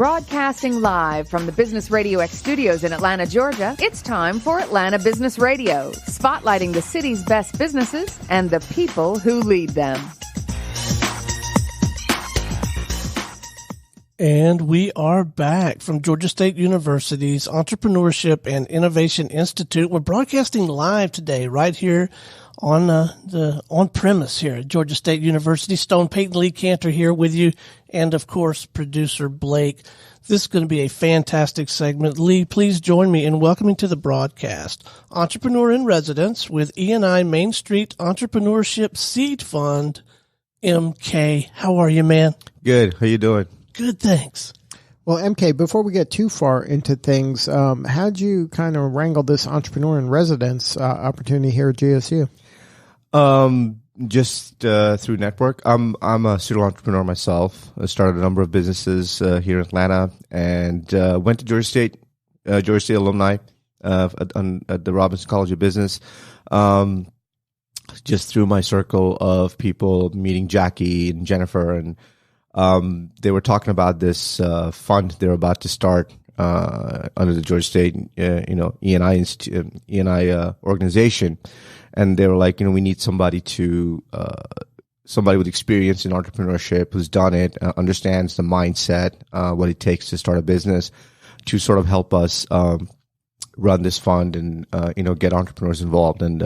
Broadcasting live from the Business Radio X studios in Atlanta, Georgia, it's time for Atlanta Business Radio, spotlighting the city's best businesses and the people who lead them. And we are back from Georgia State University's Entrepreneurship and Innovation Institute. We're broadcasting live today right here on the on-premise here at Georgia State University. Stone Peyton Lee Cantor here with you, and of course, producer Blake. This is going to be a fantastic segment. Lee, please join me in welcoming to the broadcast Entrepreneur in Residence with ENI Main Street Entrepreneurship Seed Fund, MK. How are you, man? Good. How you doing? Good, thanks. Well, MK, before we get too far into things, how'd you kind of wrangle this Entrepreneur in Residence opportunity here at GSU? Just through network. I'm a serial entrepreneur myself. I started a number of businesses here in Atlanta, and went to Georgia State alumni at the Robinson College of Business. Just through my circle of people, meeting Jackie and Jennifer, and they were talking about this fund they're about to start under the Georgia State, ENI organization. And they were like, we need somebody with experience in entrepreneurship who's done it, understands the mindset, what it takes to start a business, to sort of help us run this fund and get entrepreneurs involved. And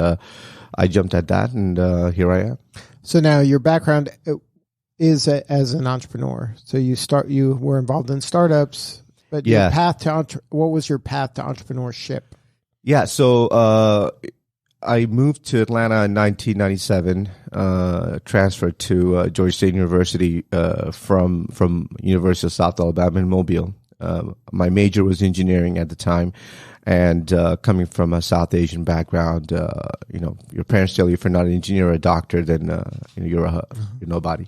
I jumped at that, and here I am. So now your background is as an entrepreneur. So you were involved in startups, but your path to what was your path to entrepreneurship? Yeah, so I moved to Atlanta in 1997, transferred to Georgia State University from University of South Alabama in Mobile. My major was engineering at the time, and coming from a South Asian background, your parents tell you if you're not an engineer or a doctor, then you're nobody.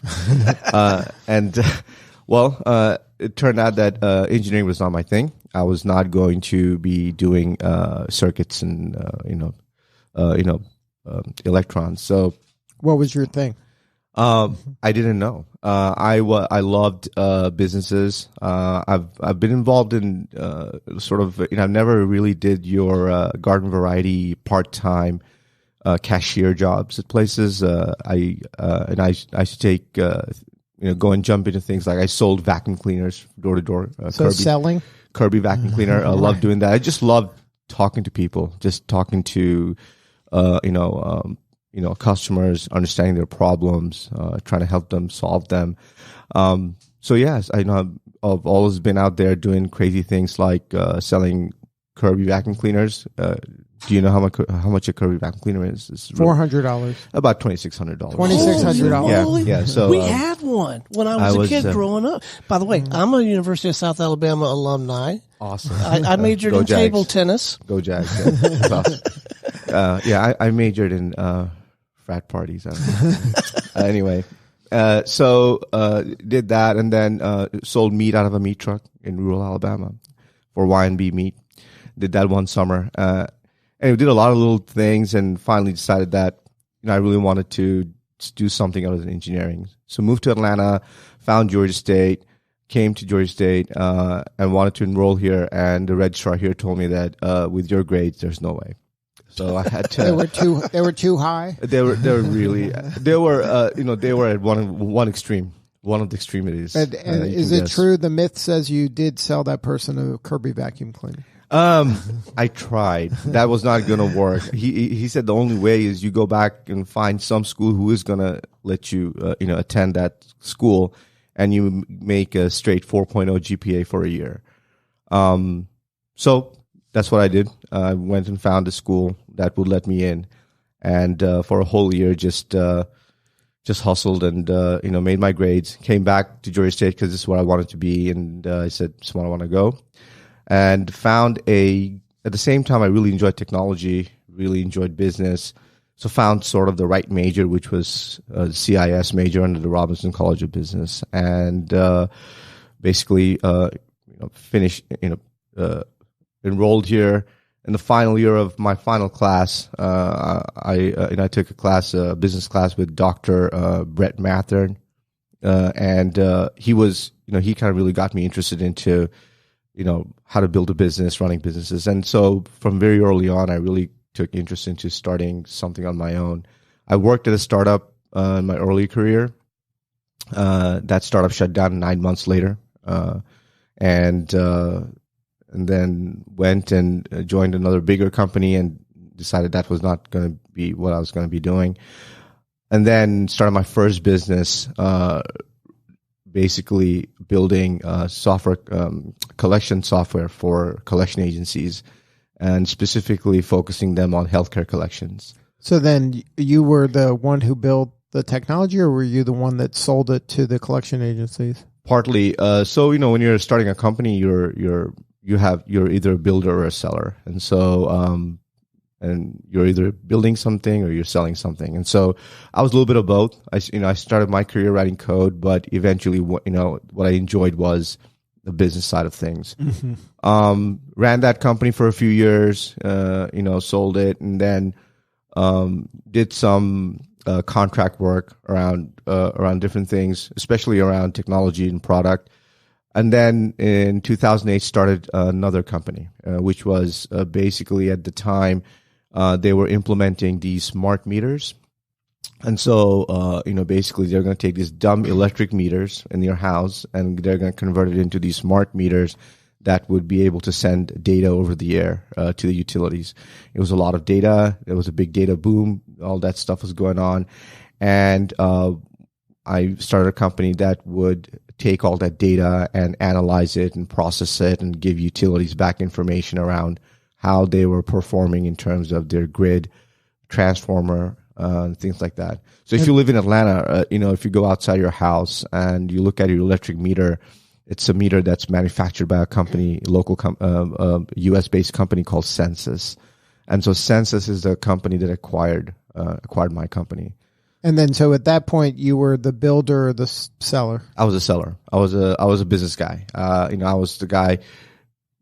It turned out that engineering was not my thing. I was not going to be doing circuits and electrons. So, what was your thing? I didn't know. I loved businesses. I've been involved in I've never really did your garden variety part-time cashier jobs at places. I should take go and jump into things like I sold vacuum cleaners door to door. Selling Kirby vacuum cleaner. I love doing that. I just love talking to people, just talking to customers, understanding their problems, trying to help them solve them. So yes, I know I've always been out there doing crazy things like selling Kirby vacuum cleaners. Do you know how much a Kirby vacuum cleaner is? It's $400. About $2,600. $2,600. Yeah. So we had one when I was a kid growing up. By the way, I'm a University of South Alabama alumni. Awesome. I majored in table tennis. Go Jags. Yeah. I majored in frat parties. Anyway, so did that, and then sold meat out of a meat truck in rural Alabama for Y&B Meat. Did that one summer. And we did a lot of little things, and finally decided that I really wanted to do something other than engineering. So moved to Atlanta, found Georgia State, came to Georgia State, and wanted to enroll here. And the registrar here told me that with your grades, there's no way. So I had to. They were too high. They were at one extreme. One of the extremities. And is it true the myth says you did sell that person a Kirby vacuum cleaner? I tried. That was not going to work. He said the only way is you go back and find some school who is going to let you, attend that school, and you make a straight 4.0 GPA for a year. So that's what I did. I went and found a school that would let me in, and for a whole year, just hustled and made my grades. Came back to Georgia State because this is where I wanted to be, and I said, "This is where I want to go." And found at the same time, I really enjoyed technology, really enjoyed business. So found sort of the right major, which was a CIS major under the Robinson College of Business. And basically, finished, enrolled here. In the final year of my final class, I took a business class with Dr. Brett Mathern. And he was he kind of really got me interested into, how to build a business, running businesses. And so from very early on, I really took interest into starting something on my own. I worked at a startup in my early career. That startup shut down 9 months later. And then went and joined another bigger company and decided that was not going to be what I was going to be doing. And then started my first business, basically building software, collection software for collection agencies, and specifically focusing them on healthcare collections. So then you were the one who built the technology, or were you the one that sold it to the collection agencies? Partly. So, when you're starting a company, you're either a builder or a seller. And so, and you're either building something or you're selling something. And so I was a little bit of both. I started my career writing code, but eventually, what I enjoyed was the business side of things. Mm-hmm. Ran that company for a few years, sold it, and then did some contract work around different things, especially around technology and product. And then in 2008, started another company, which was basically at the time they were implementing these smart meters. And so, basically they're going to take these dumb electric meters in your house and they're going to convert it into these smart meters that would be able to send data over the air to the utilities. It was a lot of data. There was a big data boom. All that stuff was going on. And I started a company that would take all that data and analyze it and process it and give utilities back information around how they were performing in terms of their grid, transformer, things like that. So if you live in Atlanta, if you go outside your house and you look at your electric meter, it's a meter that's manufactured by a company, U.S.-based company called Census. And so Census is the company that acquired my company. And then, so at that point, you were the builder or the seller? I was a seller. I was a business guy. I was the guy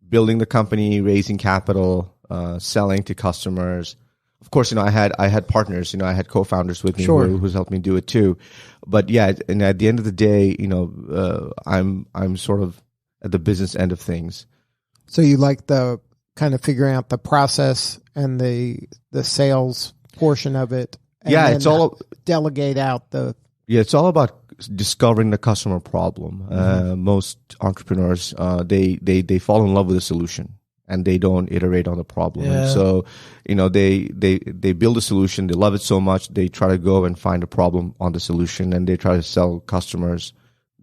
building the company, raising capital, selling to customers. Of course, I had partners. I had co-founders with me who's helped me do it too. But yeah, and at the end of the day, I'm sort of at the business end of things. So you like the kind of figuring out the process and the sales portion of it. And it's all delegate out the. Yeah, it's all about discovering the customer problem. Most entrepreneurs, they fall in love with a solution and they don't iterate on the problem. Yeah. And so, they build a solution. They love it so much. They try to go and find a problem on the solution and they try to sell customers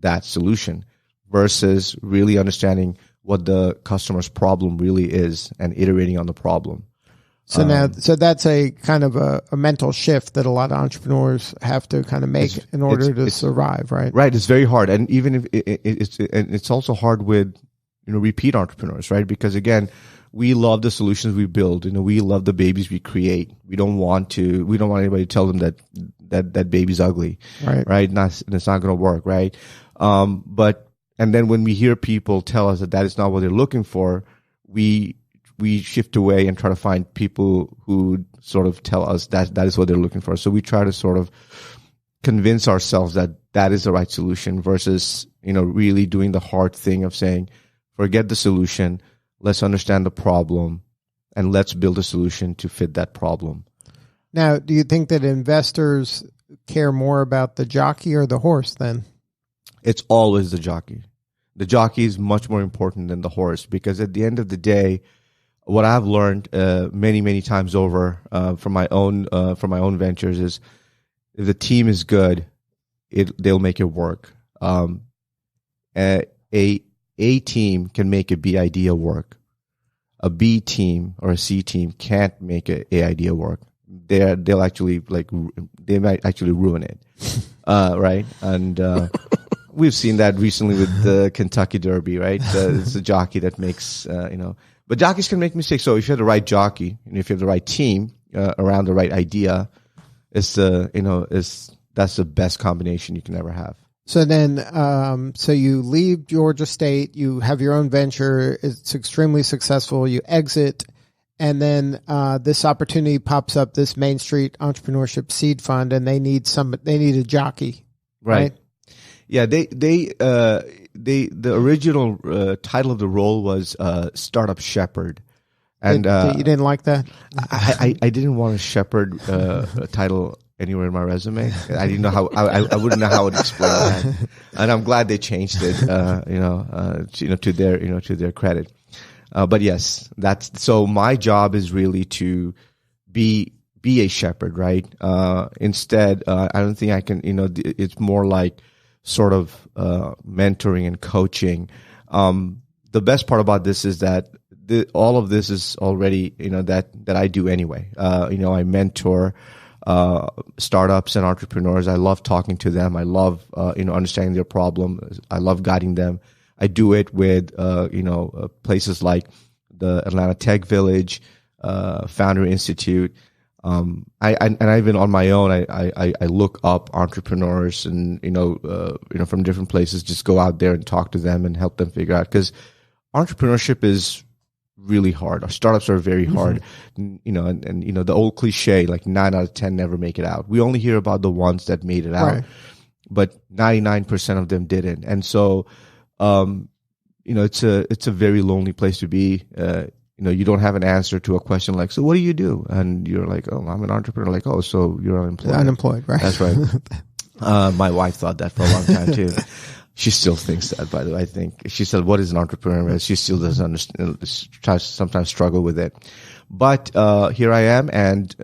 that solution versus really understanding what the customer's problem really is and iterating on the problem. So so that's a kind of a mental shift that a lot of entrepreneurs have to kind of make in order to survive, right? Right. It's very hard. And even if it's also hard with, repeat entrepreneurs, right? Because again, we love the solutions we build. We love the babies we create. We don't want anybody to tell them that baby's ugly, right? It's not going to work, right? And then when we hear people tell us that is not what they're looking for, we shift away and try to find people who sort of tell us that is what they're looking for. So we try to sort of convince ourselves that is the right solution versus, really doing the hard thing of saying, forget the solution, let's understand the problem, and let's build a solution to fit that problem. Now, do you think that investors care more about the jockey or the horse then? It's always the jockey. The jockey is much more important than the horse because at the end of the day, what I've learned many, many times over from my own ventures is if the team is good, they'll make it work. A team can make a B idea work. A B team or a C team can't make a idea work. They might actually ruin it, right? And we've seen that recently with the Kentucky Derby, right? It's a jockey that makes But jockeys can make mistakes. So if you have the right jockey and if you have the right team around the right idea, that's the best combination you can ever have. So then, so you leave Georgia State, you have your own venture, it's extremely successful, you exit, and then this opportunity pops up, this Main Street Entrepreneurship Seed Fund, and they need a jockey, right? Yeah, they the original title of the role was Startup Shepherd. And you didn't like that? I didn't want a shepherd title anywhere in my resume. I didn't know how I wouldn't know how to explain that, and I'm glad they changed it. To their credit. But yes, so my job is really to be a shepherd, right? Instead, I don't think I can. It's more like sort of mentoring and coaching. The best part about this is that all of this is already that I do anyway. I mentor startups and entrepreneurs. I love talking to them. I love understanding their problem. I love guiding them. I do it with places like the Atlanta Tech Village, Founder Institute. And even on my own, I look up entrepreneurs and from different places. Just go out there and talk to them and help them figure out, because entrepreneurship is really hard. Our startups are very hard, and the old cliche, like 9 out of 10 never make it out. We only hear about the ones that made it out, but 99% of them didn't. And so, it's a very lonely place to be. You don't have an answer to a question like, so what do you do? And you're like, oh, I'm an entrepreneur. Like, oh, so you're unemployed. Unemployed, right? That's right. My wife thought that for a long time too. She still thinks that, by the way. I think she said, what is an entrepreneur? She still doesn't understand, sometimes struggle with it. But here I am, and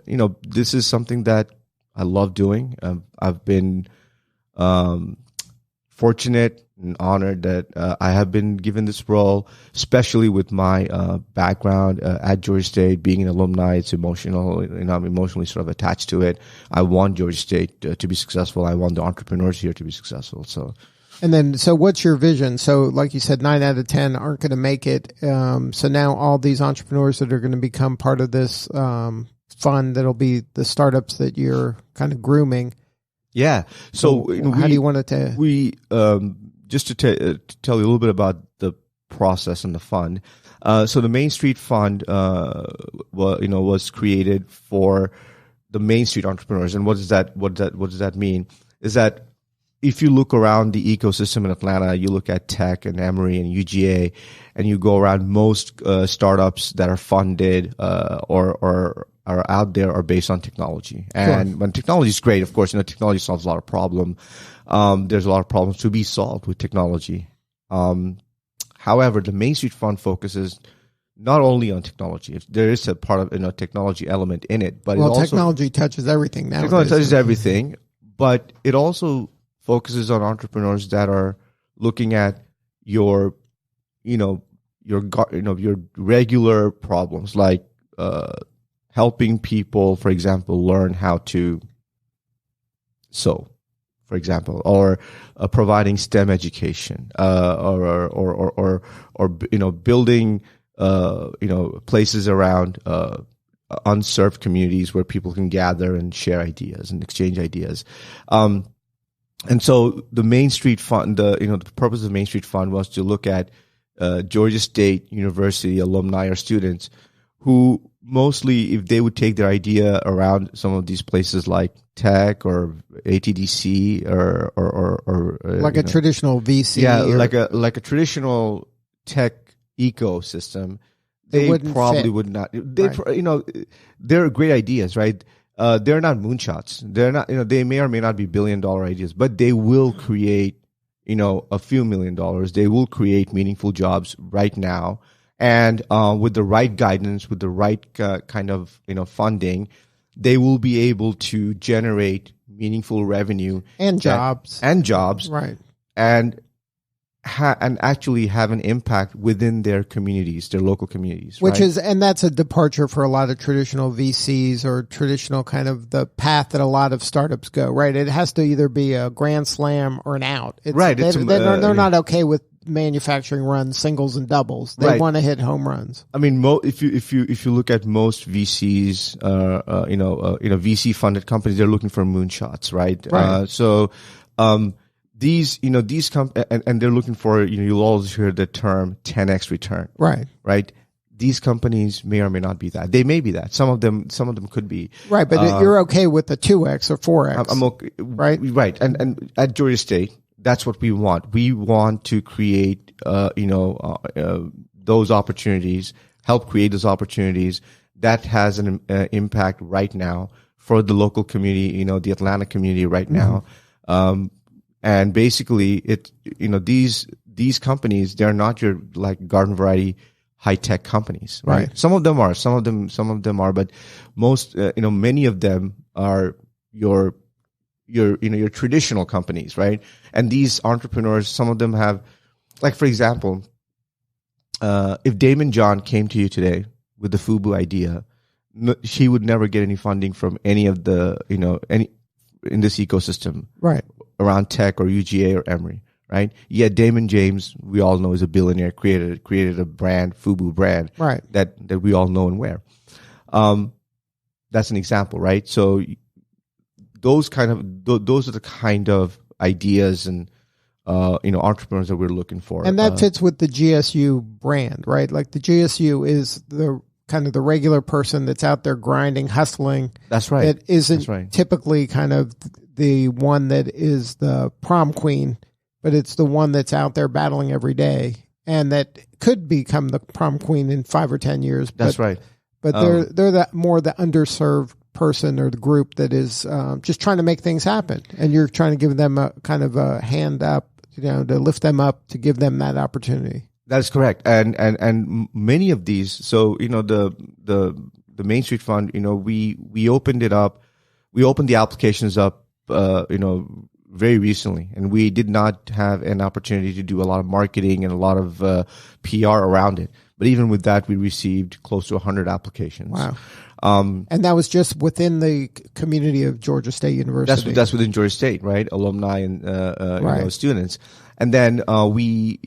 this is something that I love doing. I've been fortunate and honored that I have been given this role, especially with my background at Georgia State, being an alumni. It's emotional. I'm emotionally sort of attached to it. I want Georgia State to be successful. I want the entrepreneurs here to be successful. So what's your vision? So like you said, 9 out of 10 aren't going to make it. So now all these entrepreneurs that are going to become part of this fund, that'll be the startups that you're kind of grooming. Yeah. So how do you want it to? Just to tell you a little bit about the process and the fund. So the Main Street Fund, was created for the Main Street entrepreneurs. And what does that mean? Is that if you look around the ecosystem in Atlanta, you look at Tech and Emory and UGA, and you go around, most startups that are funded or are out there are based on technology. And when technology is great, of course, technology solves a lot of problems. There's a lot of problems to be solved with technology. However, the Main Street Fund focuses not only on technology. There is a part of technology element in it, but technology touches everything now. Technology touches everything, but it also focuses on entrepreneurs that are looking at your regular problems, like helping people, for example, learn how to sew, for example, or providing STEM education, or building places around unserved communities where people can gather and share ideas and exchange ideas. And so the Main Street Fund, the purpose of the Main Street Fund was to look at Georgia State University alumni or students who mostly, if they would take their idea around some of these places like Tech or ATDC or like a traditional VC, like a traditional tech ecosystem, they probably would not. They're great ideas, right? They're not moonshots. They're not, they may or may not be $1 billion ideas, but they will create, a few $1 million. They will create meaningful jobs right now. And with the right guidance, with the right kind of, funding, they will be able to generate meaningful revenue and jobs. Right. And actually have an impact within their communities, their local communities. And that's a departure for a lot of traditional VCs or traditional kind of the path that a lot of startups go, right? It has to either be a grand slam or an out. They're not okay with manufacturing runs, singles and doubles. They want to hit home runs. I mean, if you look at most VCs, VC funded companies, they're looking for moonshots, right? These and they're looking for, you'll always hear the term 10x return. Right. These companies may or may not be that. They may be that. Some of them could be. Right, but you're okay with the 2x or 4x. I'm okay. Right. And at Georgia State, that's what we want. We want to create, those opportunities, help create those opportunities that has an impact right now for the local community, the Atlanta community right now. And basically these companies, they're not your like garden variety high tech companies, right? Some of them are, but most, many of them are your traditional companies, right? And these entrepreneurs, some of them have, like, for example, if Damon John came to you today with the FUBU idea, he would never get any funding from any of the, any in this ecosystem, right, around tech or UGA or Emory, right? Yet Damon James, we all know, is a billionaire, created a brand, FUBU brand, right, that we all know and wear. That's an example, right? So those are the kind of ideas and entrepreneurs that we're looking for, and that fits with the GSU brand, right? Like the GSU is the kind of the regular person that's out there grinding, hustling. That's right. That isn't typically kind of the one that is the prom queen, but it's the one that's out there battling every day, and that could become the prom queen in 5 or 10 years. That's right. But they're that more the underserved person or the group that is just trying to make things happen, and you're trying to give them a kind of a hand up, to lift them up, to give them that opportunity. That is correct, and many of these. So the Main Street Fund, we opened it up, we opened the applications up, very recently, and we did not have an opportunity to do a lot of marketing and a lot of PR around it. But even with that, we received close to 100 applications. Wow. And that was just within the community of Georgia State University. That's within Georgia State, right? Alumni and students. And then we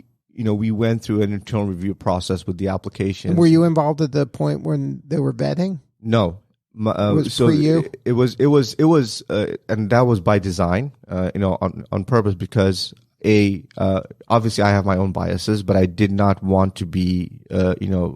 went through an internal review process with the application. And were you involved at the point when they were vetting? No. It was for you? It was, and that was by design, on purpose, because obviously I have my own biases, but I did not want to be,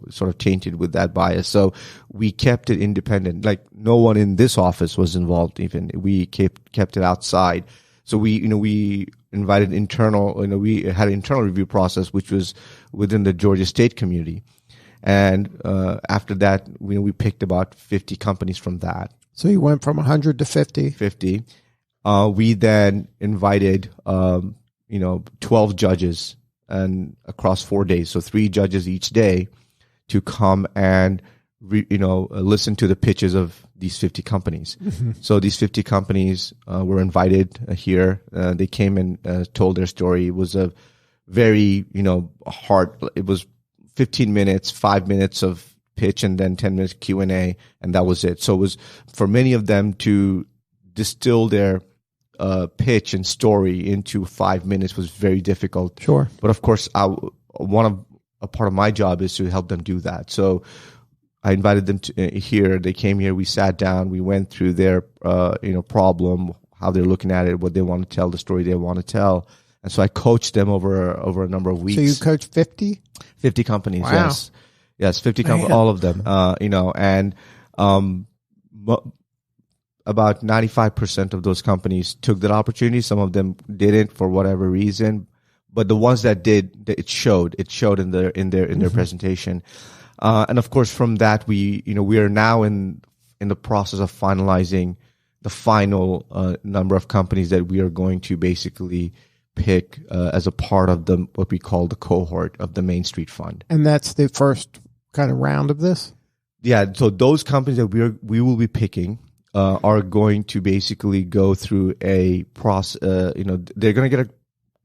sort of tainted with that bias. So we kept it independent. Like no one in this office was involved. Even we kept it outside. So we invited we had an internal review process, which was within the Georgia State community. And after that, we picked about 50 companies from that. So you went from 100 to 50. 50. We then invited 12 judges and across 4 days, so 3 judges each day, to come and listen to the pitches of these 50 companies. Mm-hmm. So these 50 companies were invited here. They came and told their story. It was a very hard. It was 15 minutes, 5 minutes of pitch, and then 10 minutes Q&A, and that was it. So it was for many of them to distill their pitch and story into 5 minutes was very difficult. Sure. But of course, a part of my job is to help them do that. So I invited them to here. They came here. We sat down. We went through their problem, how they're looking at it, what they want to tell, the story they want to tell. And so I coached them over a number of weeks. So you coached 50? 50 companies, wow. Yes, 50 companies, all of them, and about 95% of those companies took that opportunity. Some of them didn't for whatever reason, but the ones that did, it showed in their mm-hmm. presentation. And of course, from that, we are now in the process of finalizing the final number of companies that we are going to basically pick as a part of what we call the cohort of the Main Street Fund. And that's the first kind of round of this? Yeah. So those companies that we will be picking are going to basically go through a process. They're going to get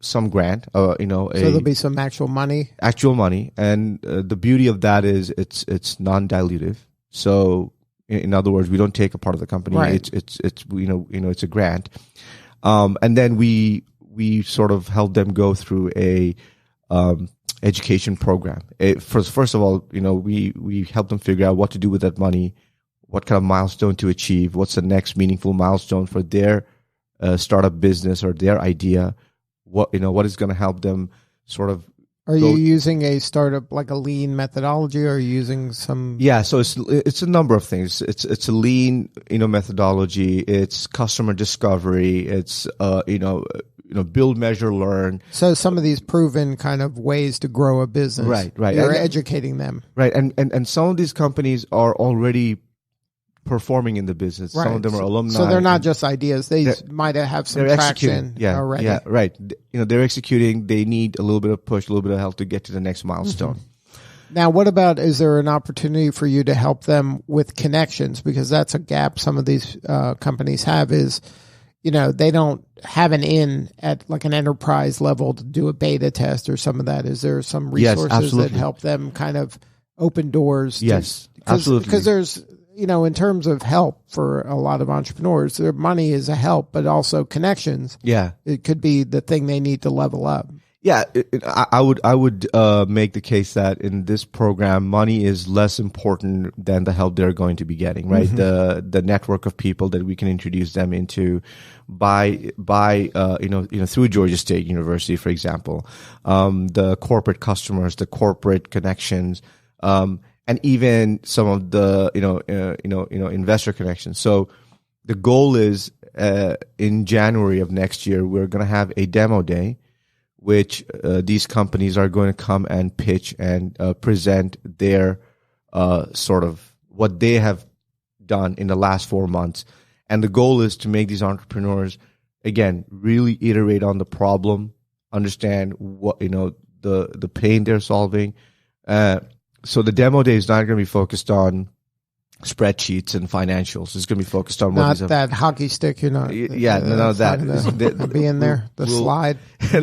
some grant. So there'll be some actual money. Actual money, and the beauty of that is it's non-dilutive. So in other words, we don't take a part of the company. Right. It's it's a grant, and then we sort of help them go through a education program. First of all, we help them figure out what to do with that money, what kind of milestone to achieve, what's the next meaningful milestone for their startup business or their idea, what is going to help them sort of Are you using a startup like a lean methodology, or are you using some? Yeah, so it's a number of things. It's a lean, methodology. It's customer discovery. It's build, measure, learn. So some of these proven kind of ways to grow a business. Right. You're educating them. Right, and some of these companies are already performing in the business. Right. Some of them are alumni. So they're not just ideas. They might have some traction already. Yeah, right. They're executing. They need a little bit of push, a little bit of help to get to the next milestone. Mm-hmm. Now, what about, is there an opportunity for you to help them with connections? Because that's a gap some of these companies have is, they don't have an in at like an enterprise level to do a beta test or some of that. Is there some resources that help them kind of open doors? Yes, absolutely. Because there's, in terms of help for a lot of entrepreneurs, their money is a help, but also connections. Yeah. It could be the thing they need to level up. Yeah, I would make the case that in this program, money is less important than the help they're going to be getting, right? Mm-hmm. The network of people that we can introduce them into by through Georgia State University, for example, the corporate customers, the corporate connections, and even some of the investor connections. So the goal is in January of next year, we're going to have a demo day, which these companies are going to come and pitch and present their sort of what they have done in the last 4 months. And the goal is to make these entrepreneurs, again, really iterate on the problem, understand what, the pain they're solving. So the demo day is not going to be focused on spreadsheets and financials. It's going to be focused on not that hockey stick. You're not. Yeah, none of that. Be in there. The slide. I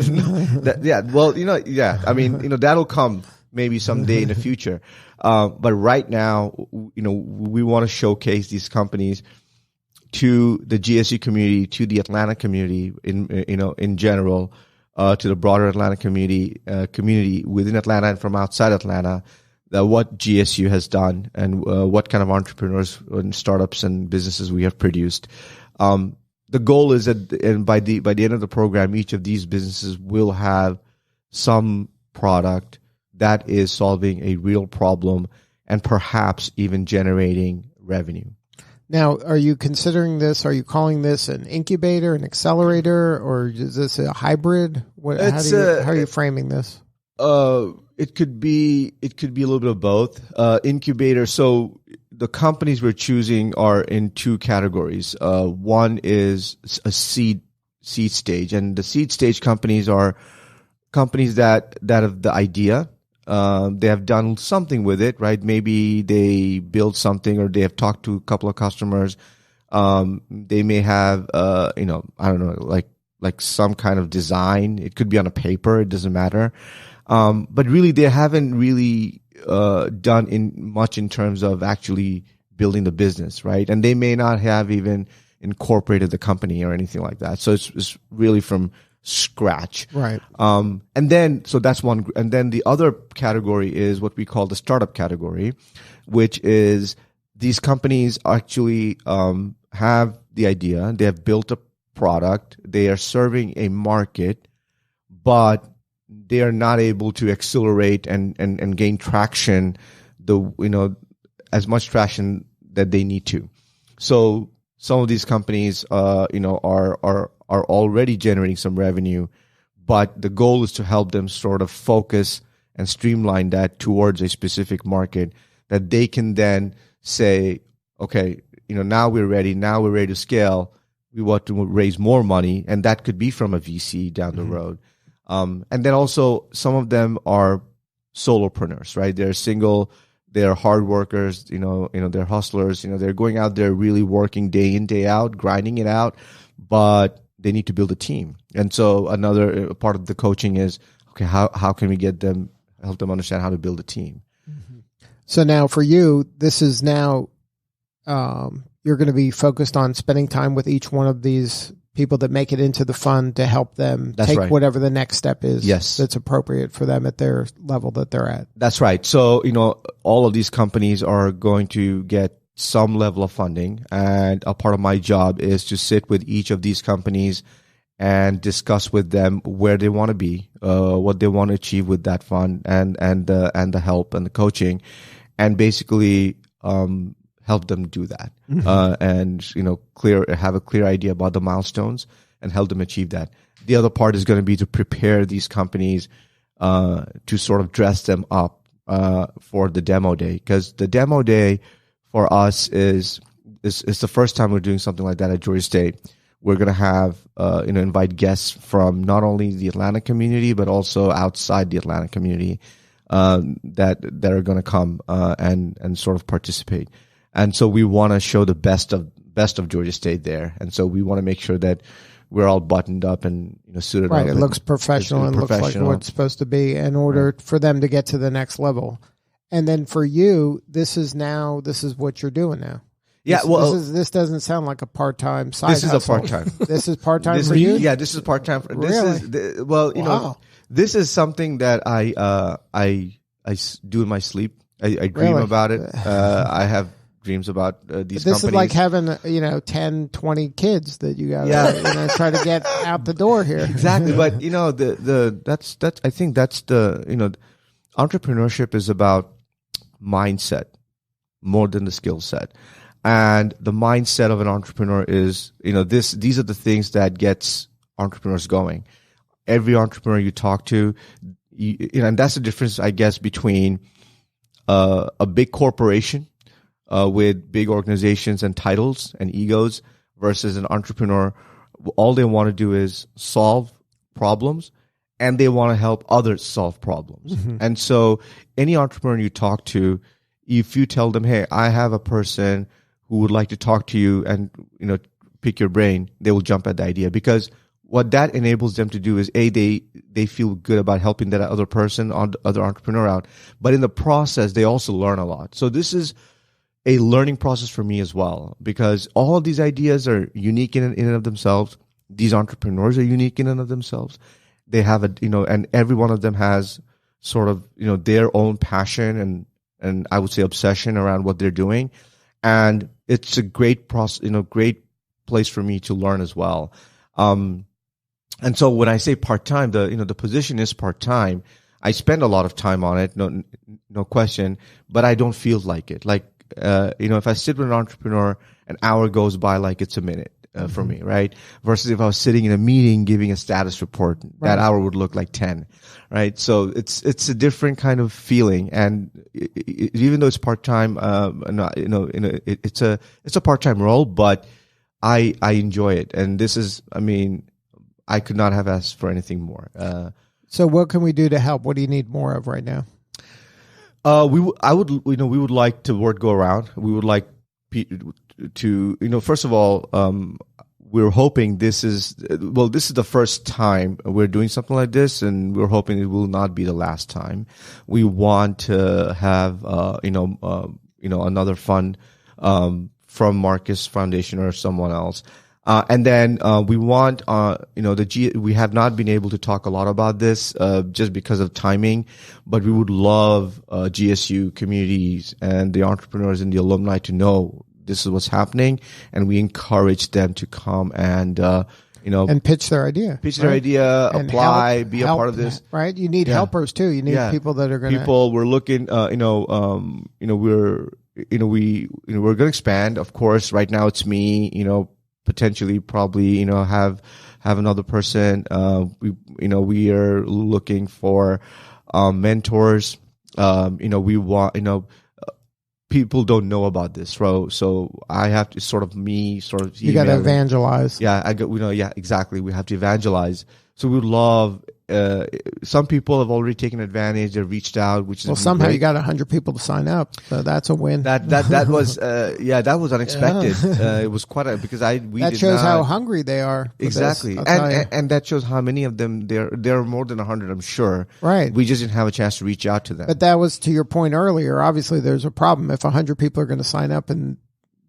mean, that'll come maybe someday in the future. But right now, we want to showcase these companies to the GSU community, to the Atlanta community in general, to the broader Atlanta community within Atlanta and from outside Atlanta. What GSU has done and what kind of entrepreneurs and startups and businesses we have produced. The goal is that, and by the end of the program, each of these businesses will have some product that is solving a real problem and perhaps even generating revenue. Now, are you considering this? Are you calling this an incubator, an accelerator, or is this a hybrid? How are you framing this? It could be a little bit of both. Incubator. So the companies we're choosing are in two categories. One is a seed stage, and the seed stage companies are companies that have the idea. They have done something with it, right? Maybe they built something, or they have talked to a couple of customers. They may have, I don't know, like some kind of design. It could be on a paper. It doesn't matter. But really, they haven't really done much in terms of actually building the business, right? And they may not have even incorporated the company or anything like that. So it's really from scratch, right? And then that's one. And then the other category is what we call the startup category, which is these companies actually have the idea, they have built a product, they are serving a market, but they are not able to accelerate and gain traction, as much traction that they need to. So some of these companies, are already generating some revenue, but the goal is to help them sort of focus and streamline that towards a specific market that they can then say, okay, now we're ready to scale. We want to raise more money, and that could be from a VC down the road. And then also some of them are solopreneurs, right? They're single, they're hard workers, they're hustlers, they're going out there really working day in, day out, grinding it out, but they need to build a team. And so another part of the coaching is, okay, how can we help them understand how to build a team? Mm-hmm. So now for you, this is now, you're going to be focused on spending time with each one of these people that make it into the fund to help them whatever the next step is. Yes. That's appropriate for them at their level that they're at. That's right. So, all of these companies are going to get some level of funding, and a part of my job is to sit with each of these companies and discuss with them where they want to be, what they want to achieve with that fund, and the help and the coaching, and basically help them do that, and have a clear idea about the milestones and help them achieve that. The other part is going to be to prepare these companies to sort of dress them up for the demo day, because the demo day for us is the first time we're doing something like that at Georgia State. We're going to have invite guests from not only the Atlanta community but also outside the Atlanta community that are going to come and sort of participate. And so we want to show the best of Georgia State there, and so we want to make sure that we're all buttoned up and suited up. Right, it looks professional and looks like what it's supposed to be in order for them to get to the next level. And then for you, this is what you're doing now. Yeah, this doesn't sound like a part-time side hustle. This is a part-time. This is part-time for you? Yeah, this is part-time. Really? Wow. This is something that I do in my sleep. I dream about it. I have dreams about these companies. This is like having 10, 20 kids that you got to try to get out the door here. Exactly, but that's I think that's the entrepreneurship is about mindset more than the skill set. And the mindset of an entrepreneur is, these are the things that gets entrepreneurs going. Every entrepreneur you talk to, and that's the difference, I guess, between a big corporation with big organizations and titles and egos versus an entrepreneur. All they want to do is solve problems, and they want to help others solve problems. Mm-hmm. And so any entrepreneur you talk to, if you tell them, hey, I have a person who would like to talk to you and pick your brain, they will jump at the idea, because what that enables them to do is they feel good about helping that other person, other entrepreneur out, but in the process they also learn a lot. So this is a learning process for me as well, because all of these ideas are unique in and of themselves. These entrepreneurs are unique in and of themselves. They have and every one of them has sort of their own passion and I would say obsession around what they're doing. And it's a great process, great place for me to learn as well. And so when I say part-time, the position is part-time. I spend a lot of time on it, no question, but I don't feel like it. Like, if I sit with an entrepreneur, an hour goes by like it's a minute for me, right? Versus if I was sitting in a meeting giving a status report, that hour would look like 10, right? So it's a different kind of feeling. And even though it's part-time, it's a part-time role, but I enjoy it. And this is, I could not have asked for anything more. So what can we do to help? What do you need more of right now? We would like to word go around. We would like to, first of all, we're hoping this is the first time we're doing something like this, and we're hoping it will not be the last time. We want to have, another fund, from Marcus Foundation or someone else. And then we want, we have not been able to talk a lot about this just because of timing, but we would love GSU communities and the entrepreneurs and the alumni to know this is what's happening, and we encourage them to come and and pitch their idea, apply, be a part of this. Right, you need helpers too. You need people that are going to. We're looking, we're going to expand. Of course, right now it's me. Potentially, probably, have another person. We are looking for mentors. We want, people don't know about this, so I have to you got to evangelize. Yeah, exactly. We have to evangelize. So we would love. Some people have already taken advantage. They've reached out, which is somehow great. You got 100 people to sign up, so that's a win. That was that was unexpected. It was quite because that shows how hungry they are. Exactly, and that shows how many of them there are more than 100. I'm sure. Right. We just didn't have a chance to reach out to them. But that was to your point earlier. Obviously, there's a problem if 100 people are going to sign up and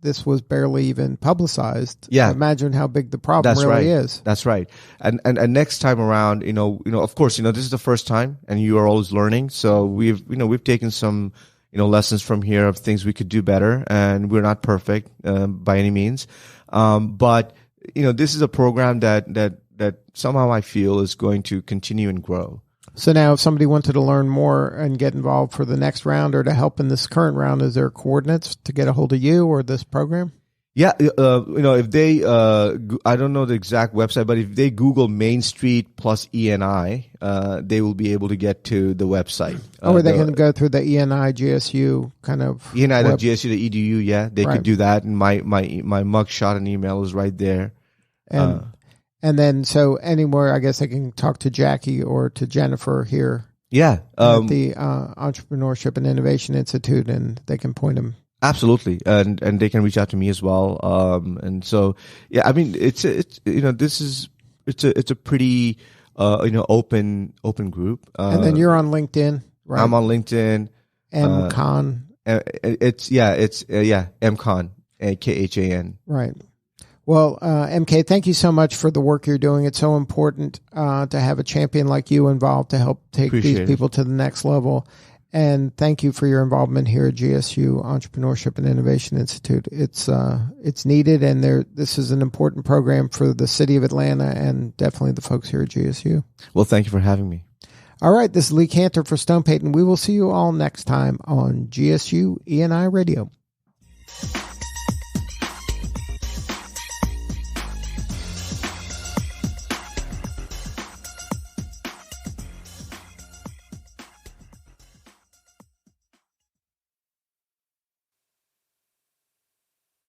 this was barely even publicized. Yeah. Imagine how big the problem is. That's right. And next time around, of course, this is the first time and you are always learning. So we've taken some, lessons from here of things we could do better, and we're not perfect, by any means. But this is a program that that somehow I feel is going to continue and grow. So now if somebody wanted to learn more and get involved for the next round or to help in this current round, is there coordinates to get a hold of you or this program? Yeah, if they, I don't know the exact website, but if they Google Main Street plus ENI, they will be able to get to the website. Or they can go through the ENI GSU kind of ENI.gsu.edu. Yeah, they Right. could do that, and my mugshot and email is right there. And then, so anywhere, I guess they can talk to Jackie or to Jennifer here Yeah, at the Entrepreneurship and Innovation Institute, and they can point them. absolutely, and they can reach out to me as well. And so, yeah, I mean, it's a pretty open group. And then you're on LinkedIn, right? I'm on LinkedIn. M Khan. It's M Khan, Khan. Right. Well, MK, thank you so much for the work you're doing. It's so important to have a champion like you involved to help take Appreciate these people to the next level. And thank you for your involvement here at GSU Entrepreneurship and Innovation Institute. It's needed, and this is an important program for the city of Atlanta and definitely the folks here at GSU. Well, thank you for having me. All right, this is Lee Cantor for Stone Payton. We will see you all next time on GSU ENI Radio.